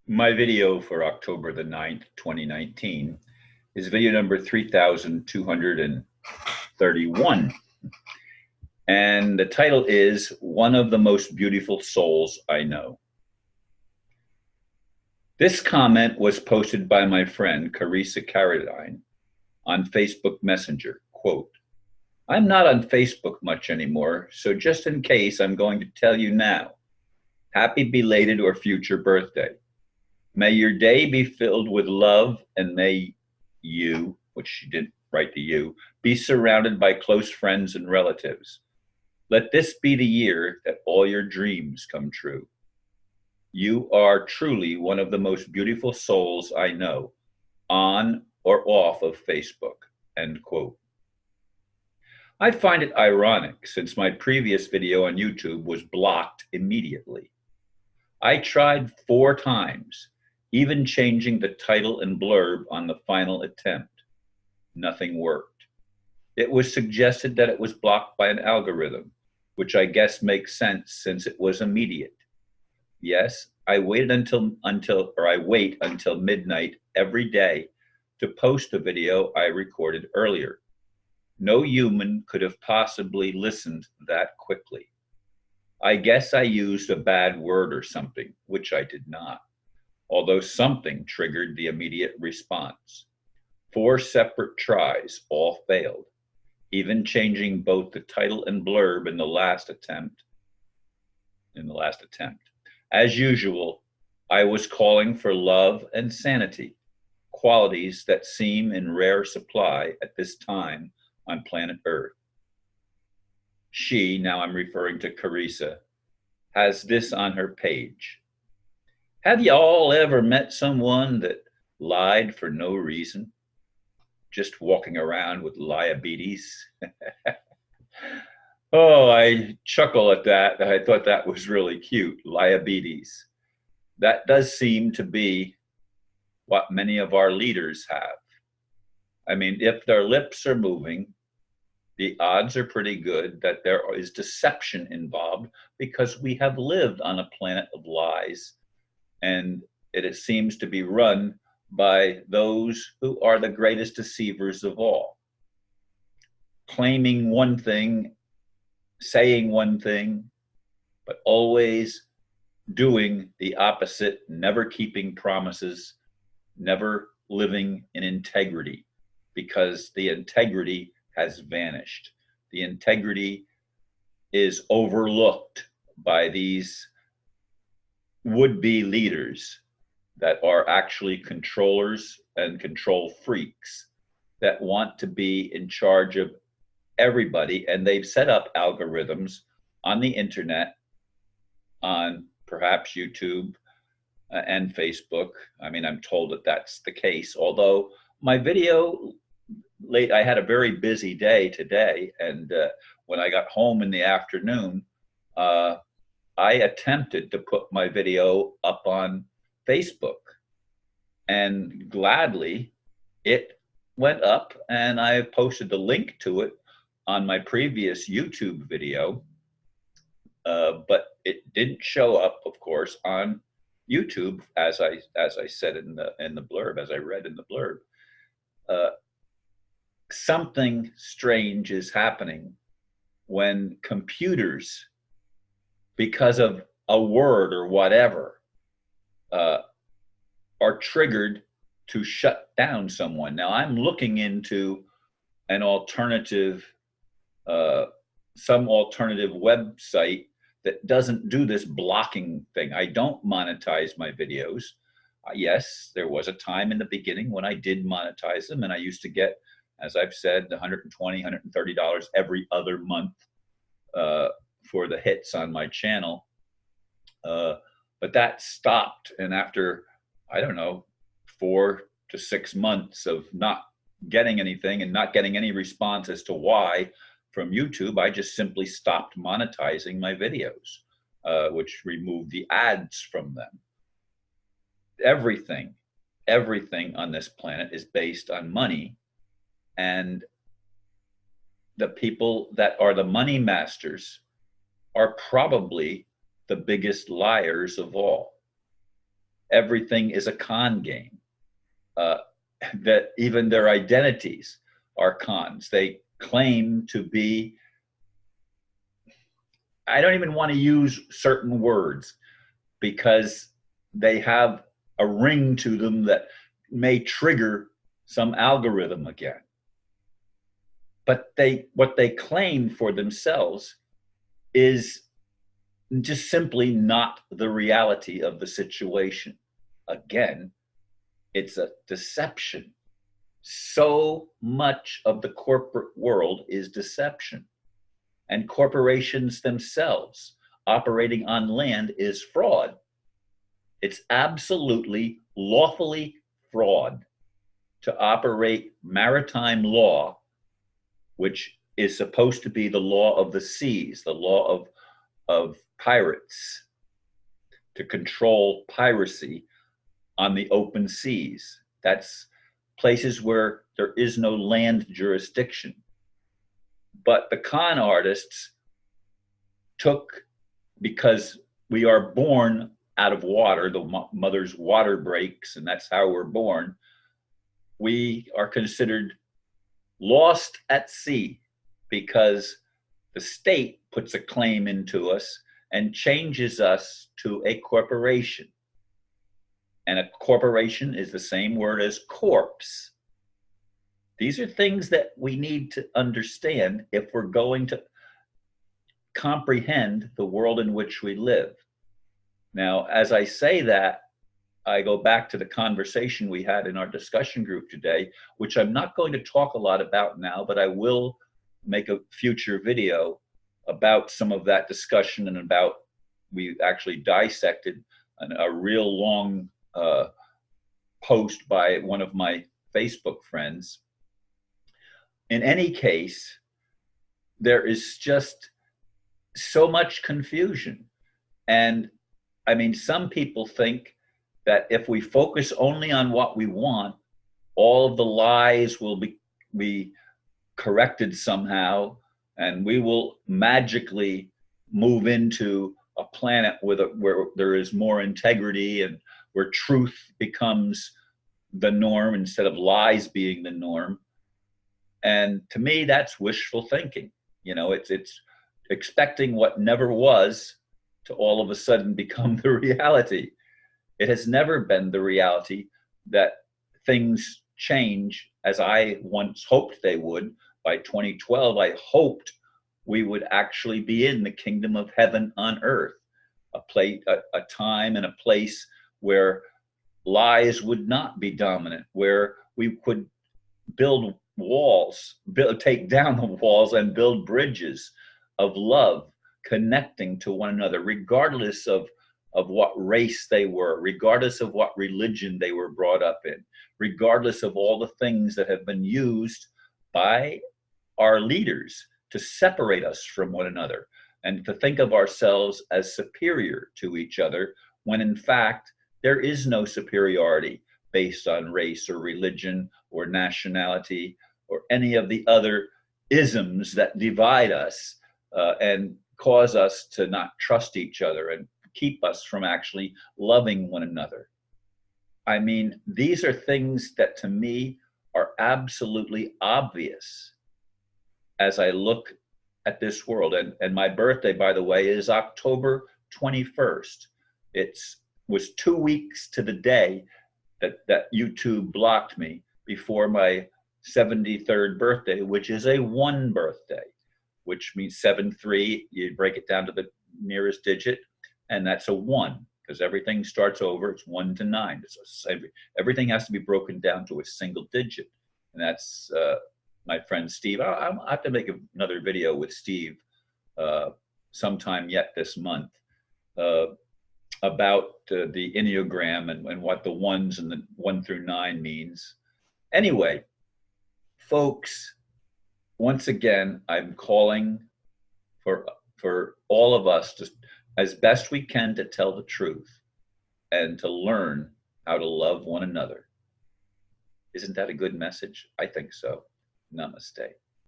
My video for October the 9th, 2019 is video number 3231. And the title is One of the Most Beautiful Souls I Know. This comment was posted by my friend Carissa Caradine on Facebook Messenger. Quote, I'm not on Facebook much anymore, so just in case, I'm going to tell you now. Happy belated or future birthday. May your day be filled with love, and may you, which she didn't write to you, be surrounded by close friends and relatives. Let this be the year that all your dreams come true. You are truly one of the most beautiful souls I know, on or off of Facebook, end quote. I find it ironic since my previous video on YouTube was blocked immediately. I tried 4 times, even changing the title and blurb on the final attempt. Nothing worked. It was suggested that it was blocked by an algorithm, which I guess makes sense since it was immediate. Yes, I wait until midnight every day to post a video I recorded earlier. No human could have possibly listened that quickly. I guess I used a bad word or something, which I did not, although something triggered the immediate response. 4 separate tries, all failed, even changing both the title and blurb in the last attempt. As usual, I was calling for love and sanity, qualities that seem in rare supply at this time on planet Earth. She, now I'm referring to Carissa, has this on her page. Have you all ever met someone that lied for no reason? Just walking around with liabilities? Oh, I chuckle at that. I thought that was really cute. Liabilities. That does seem to be what many of our leaders have. I mean, if their lips are moving, the odds are pretty good that there is deception involved because we have lived on a planet of lies, and it seems to be run by those who are the greatest deceivers of all. Claiming one thing, saying one thing, but always doing the opposite, never keeping promises, never living in integrity, because the integrity has vanished. The integrity is overlooked by these would-be leaders that are actually controllers and control freaks that want to be in charge of everybody, and they've set up algorithms on the internet, on perhaps YouTube and Facebook. I mean, I'm told that that's the case, although my video I had a very busy day today, and when I got home in the afternoon, I attempted to put my video up on Facebook, and gladly it went up, and I posted the link to it on my previous YouTube video, but it didn't show up, of course, on YouTube, as I said in the blurb, as I read in the blurb. Something strange is happening when computers, because of a word or whatever, are triggered to shut down someone. Now, I'm looking into an alternative, some alternative website that doesn't do this blocking thing. I don't monetize my videos. Yes, there was a time in the beginning when I did monetize them, and I used to get, as I've said, $120, $130 every other month for the hits on my channel. But that stopped, and after, I don't know, 4 to 6 months of not getting anything and not getting any response as to why from YouTube, I just simply stopped monetizing my videos, which removed the ads from them. Everything on this planet is based on money, and the people that are the money masters are probably the biggest liars of all. everything is a con game, uh, that even their identities are cons. They claim to be, I don't even want to use certain words because they have a ring to them that may trigger some algorithm again. But what they claim for themselves is just simply not the reality of the situation. Again, it's a deception. So much of the corporate world is deception. And corporations themselves operating on land is fraud. It's absolutely lawfully fraud to operate maritime law, which is supposed to be the law of the seas, the law of pirates, to control piracy on the open seas. That's places where there is no land jurisdiction. But the con artists took, because we are born out of water, the mother's water breaks, and that's how we're born. We are considered lost at sea because the state puts a claim into us and changes us to a corporation. And a corporation is the same word as corpse. These are things that we need to understand if we're going to comprehend the world in which we live. Now, as I say that, I go back to the conversation we had in our discussion group today, which I'm not going to talk a lot about now, but I will make a future video about some of that discussion and about, we actually dissected a real long post by one of my Facebook friends. In any case, there is just so much confusion. And I mean, some people think that if we focus only on what we want, all of the lies will be corrected somehow, and we will magically move into a planet where there is more integrity and where truth becomes the norm instead of lies being the norm. And to me, that's wishful thinking. You know, it's expecting what never was to all of a sudden become the reality. It has never been the reality that things change as I once hoped they would. By 2012, I hoped we would actually be in the kingdom of heaven on earth, a time and a place where lies would not be dominant, where we could build walls, take down the walls and build bridges of love, connecting to one another, regardless of what race they were, regardless of what religion they were brought up in, regardless of all the things that have been used by our leaders to separate us from one another and to think of ourselves as superior to each other, when in fact there is no superiority based on race or religion or nationality or any of the other isms that divide us and cause us to not trust each other and keep us from actually loving one another. I mean, these are things that to me are absolutely obvious as I look at this world. And my birthday, by the way, is October 21st. It was 2 weeks to the day that YouTube blocked me before my 73rd birthday, which is a 1 birthday, which means 7-3, you break it down to the nearest digit, and that's a 1, because everything starts over. It's 1 to 9. Everything has to be broken down to a single digit. And that's my friend Steve. I have to make another video with Steve sometime yet this month about the Enneagram and what the ones and the 1 through 9 means. Anyway, folks, once again, I'm calling for all of us to, as best we can, to tell the truth and to learn how to love one another. Isn't that a good message? I think so. Namaste.